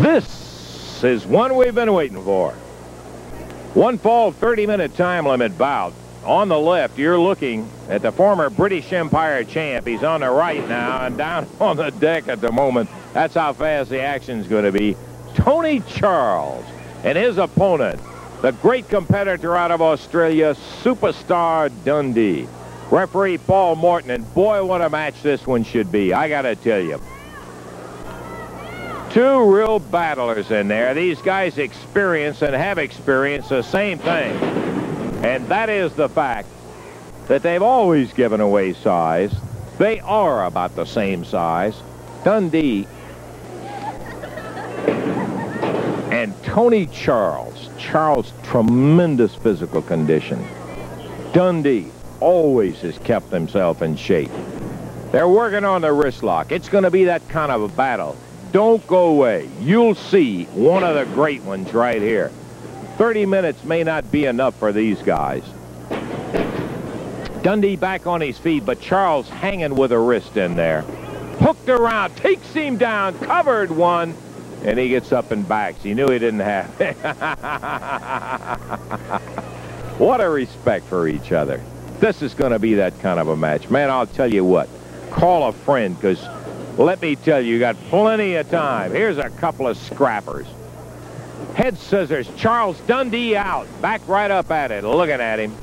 This is one we've been waiting for. One fall 30-minute time limit bout. On the left, you're looking at the former British Empire champ. He's on the right now and down on the deck at the moment. That's how fast the action's going to be. Tony Charles and his opponent, the great competitor out of Australia, Superstar Dundee. Referee Paul Morton, and boy, what a match this one should be. I got to tell you. Two real battlers in there. These guys experience and have experienced the same thing. And that is the fact that they've always given away size. They are about the same size. Dundee and Tony Charles. Charles, tremendous physical condition. Dundee always has kept himself in shape. They're working on the wrist lock. It's going to be that kind of a battle. Don't go away. You'll see one of the great ones right here. 30 minutes may not be enough for these guys. Dundee back on his feet, but Charles hanging with a wrist in there. Hooked around, takes him down, covered one, and he gets up and backs. He knew he didn't have it. What a respect for each other. This is going to be that kind of a match. Man, I'll tell you what. Call a friend, because let me tell you, you got plenty of time. Here's a couple of scrappers. Head scissors. Charles Dundee out. Back right up at it. Looking at him.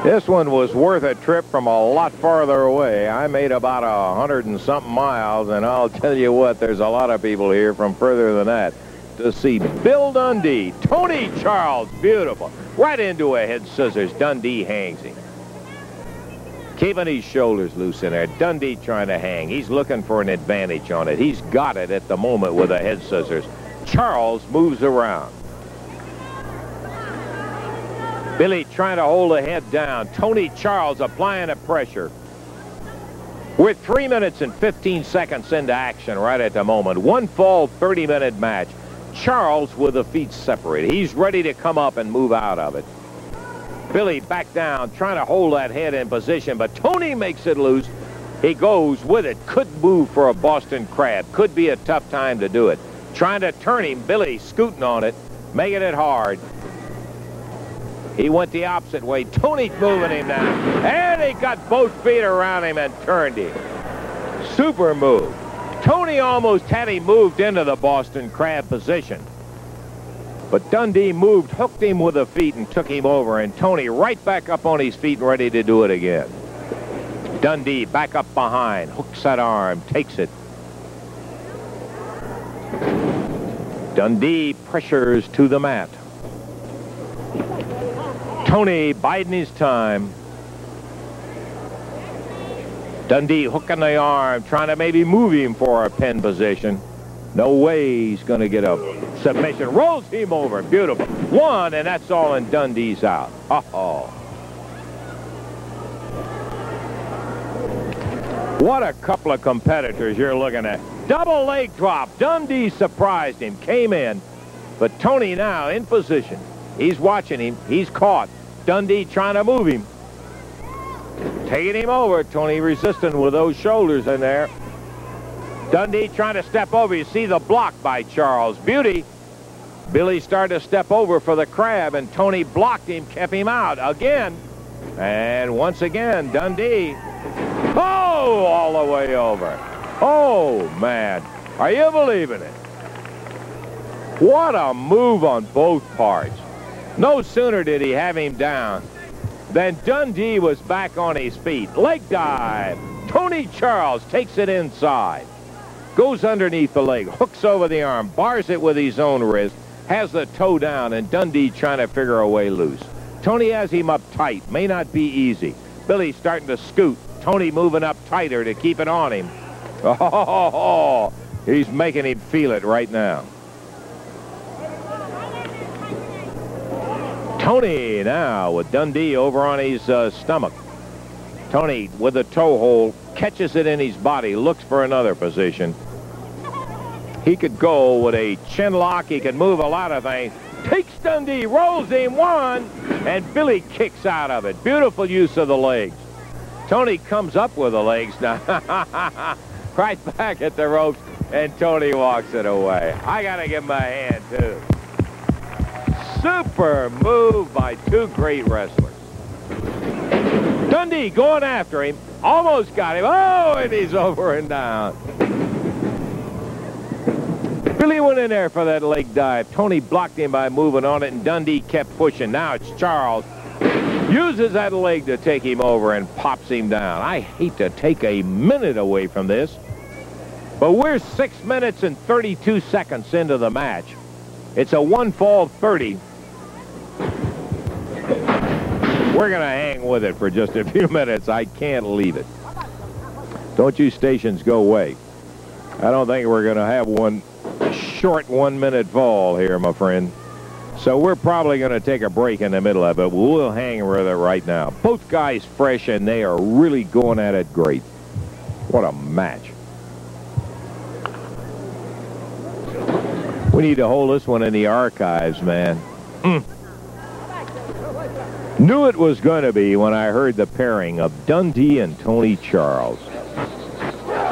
This one was worth a trip from a lot farther away. I made about 100 and something miles, and I'll tell you what, there's a lot of people here from further than that to see Bill Dundee. Tony Charles. Beautiful. Right into a head scissors. Dundee hangs him. Keeping his shoulders loose in there. Dundee trying to hang. He's looking for an advantage on it. He's got it at the moment with the head scissors. Charles moves around. Billy trying to hold the head down. Tony Charles applying the pressure. We're 3 minutes and 15 seconds into action right at the moment. One fall 30-minute match. Charles with the feet separated. He's ready to come up and move out of it. Billy back down, trying to hold that head in position, but Tony makes it loose. He goes with it. Could move for a Boston Crab. Could be a tough time to do it. Trying to turn him. Billy scooting on it, making it hard. He went the opposite way. Tony's moving him now. And he got both feet around him and turned him. Super move. Tony almost had him moved into the Boston Crab position. But Dundee moved, hooked him with the feet, and took him over. And Tony right back up on his feet and ready to do it again. Dundee back up behind, hooks that arm, takes it. Dundee pressures to the mat. Tony biding his time. Dundee hooking the arm, trying to maybe move him for a pin position. No way he's going to get a submission. Rolls him over. Beautiful. One, and that's all, and Dundee's out. Uh-oh. What a couple of competitors you're looking at. Double leg drop. Dundee surprised him. Came in. But Tony now in position. He's watching him. He's caught. Dundee trying to move him. Taking him over. Tony resisting with those shoulders in there. Dundee trying to step over. You see the block by Charles. Beauty. Billy started to step over for the crab, and Tony blocked him, kept him out again. And once again, Dundee. Oh, all the way over. Oh, man. Are you believing it? What a move on both parts. No sooner did he have him down than Dundee was back on his feet. Leg dive. Tony Charles takes it inside. Goes underneath the leg, hooks over the arm, bars it with his own wrist, has the toe down, and Dundee trying to figure a way loose. Tony has him up tight. May not be easy. Billy starting to scoot. Tony moving up tighter to keep it on him. Oh, he's making him feel it right now. Tony now with Dundee over on his stomach. Tony with the toe hold, catches it in his body, looks for another position. He could go with a chin lock. He could move a lot of things. Takes Dundee, rolls him one, and Billy kicks out of it. Beautiful use of the legs. Tony comes up with the legs now. Right back at the ropes, and Tony walks it away. I got to give him a hand, too. Super move by two great wrestlers. Dundee going after him. Almost got him. Oh, and he's over and down. Billy went in there for that leg dive. Tony blocked him by moving on it, and Dundee kept pushing. Now it's Charles. Uses that leg to take him over and pops him down. I hate to take a minute away from this, but we're 6 minutes and 32 seconds into the match. It's a 1-fall 30. We're going to hang with it for just a few minutes. I can't leave it. Don't you stations go away. I don't think we're going to have one short 1 minute fall here, my friend. So we're probably going to take a break in the middle of it. We'll hang with it right now. Both guys fresh, and they are really going at it great. What a match. We need to hold this one in the archives, man. Knew it was going to be when I heard the pairing of Dundee and Tony Charles.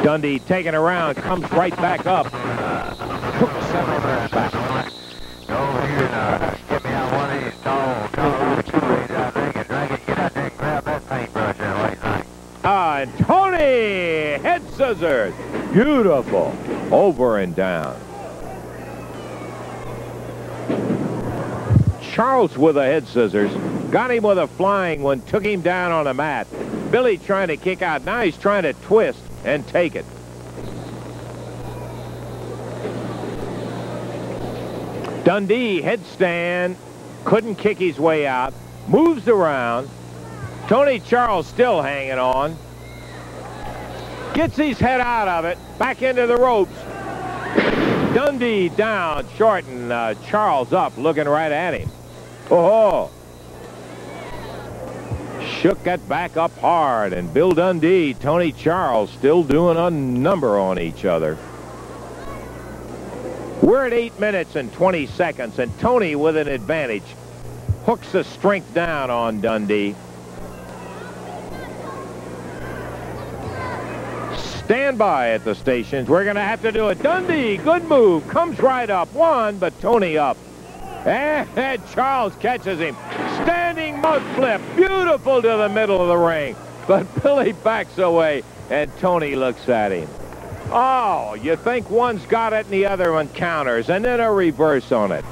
Dundee taking around, comes right back up. Took several minutes back. Over here now. Get me out one of these tall Kool-Aid out there and drink it. Get out there and grab that paintbrush there. What do you think? And Tony! Head scissors. Beautiful. Over and down. Charles with the head scissors. Got him with a flying one. Took him down on the mat. Billy trying to kick out. Now he's trying to twist and take it. Dundee headstand, couldn't kick his way out, moves around. Tony Charles still hanging on. Gets his head out of it, back into the ropes. Dundee down, short, and Charles up, looking right at him. Oh, shook that back up hard, and Bill Dundee, Tony Charles still doing a number on each other. We're at 8 minutes and 20 seconds, and Tony with an advantage. Hooks the strength down on Dundee. Stand by at the stations. We're going to have to do it. Dundee, good move. Comes right up. One, but Tony up. And Charles catches him. Standing mud flip. Beautiful to the middle of the ring. But Billy backs away, and Tony looks at him. Oh, you think one's got it and the other one counters, and then a reverse on it.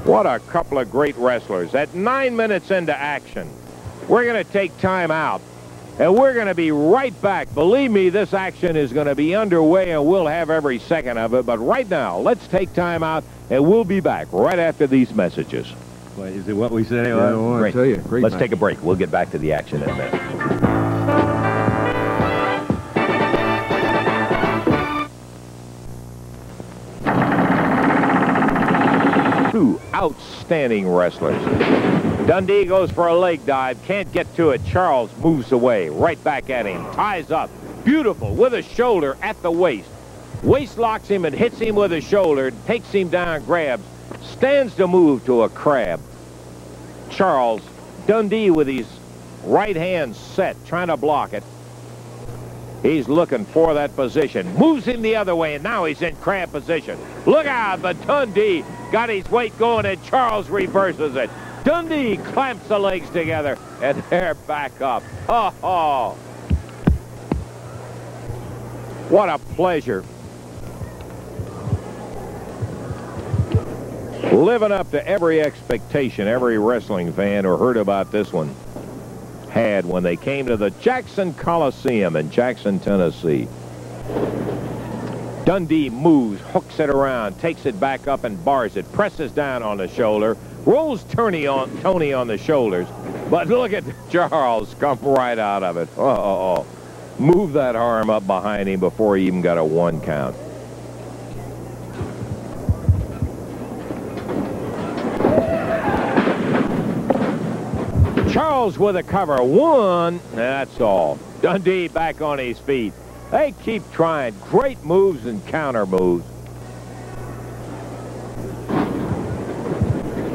What a couple of great wrestlers. At 9 minutes into action, we're going to take time out, and we're going to be right back. Believe me, this action is going to be underway, and we'll have every second of it. But right now, let's take time out, and we'll be back right after these messages. Well, is it what we said? Yeah, I want to tell you. Great let's match. take a break. We'll get back to the action in a minute. Two outstanding wrestlers. Dundee goes for a leg dive, can't get to it. Charles moves away, right back at him, ties up, beautiful, with a shoulder at the waist. Waist locks him and hits him with a shoulder, takes him down, grabs, stands to move to a crab. Charles, Dundee with his right hand set, trying to block it. He's looking for that position. Moves him the other way, and now he's in crab position. Look out, but Dundee got his weight going, and Charles reverses it. Dundee clamps the legs together, and they're back up. Oh. What a pleasure. Living up to every expectation every wrestling fan who heard about this one had when they came to the Jackson Coliseum in Jackson, Tennessee. Dundee moves, hooks it around, takes it back up and bars it, presses down on the shoulder, rolls Tony on the shoulders. But look at Charles come right out of it. Move that arm up behind him before he even got a 1 count. Charles with a cover. 1. That's all. Dundee back on his feet. They keep trying. Great moves and counter moves.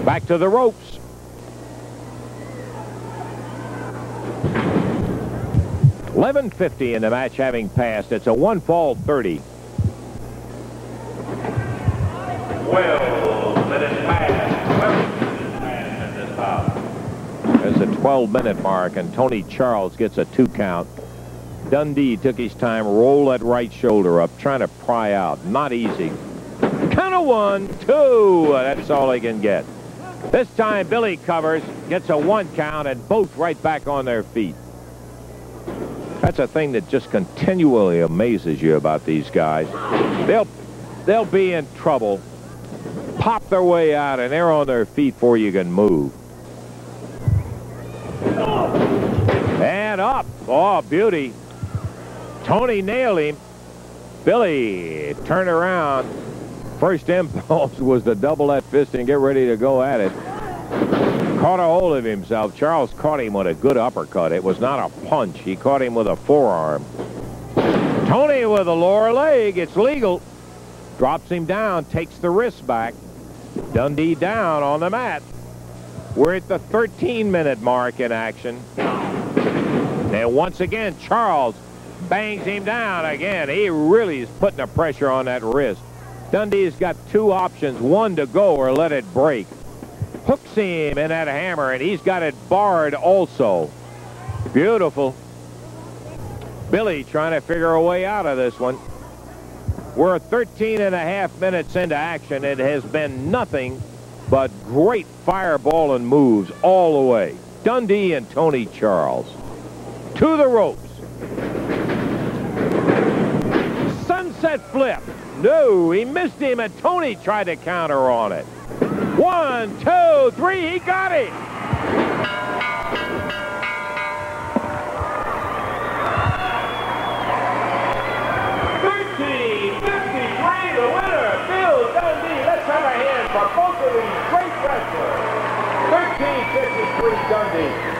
Back to the ropes. 11:50 in the match having passed. It's a 1-fall 30. 12 minutes past. 12 minutes past in this bout. There's a 12-minute mark, and Tony Charles gets a 2 count. Dundee took his time, rolled that right shoulder up, trying to pry out. Not easy. Count of 1, 2. That's all he can get. This time, Billy covers, gets a 1 count, and both right back on their feet. That's a thing that just continually amazes you about these guys. They'll be in trouble, pop their way out, and they're on their feet before you can move. And up. Oh, beauty. Tony nailed him. Billy turned around. First impulse was to double that fist and get ready to go at it. Caught a hold of himself. Charles caught him with a good uppercut. It was not a punch. He caught him with a forearm. Tony with a lower leg. It's legal. Drops him down. Takes the wrist back. Dundee down on the mat. We're at the 13-minute mark in action. And once again, Charles bangs him down again. He really is putting the pressure on that wrist. Dundee's got 2 options, one to go or let it break. Hooks him in that hammer, and he's got it barred also. Beautiful. Billy trying to figure a way out of this one. We're 13.5 minutes into action. It has been nothing but great fireballing moves all the way. Dundee and Tony Charles. To the ropes. Sunset flip. No, he missed him, and Tony tried to counter on it. 1, 2, 3, he got it. The winner, Bill Dundee. Let's have a hand for both of these great wrestlers. 13:53 Dundee.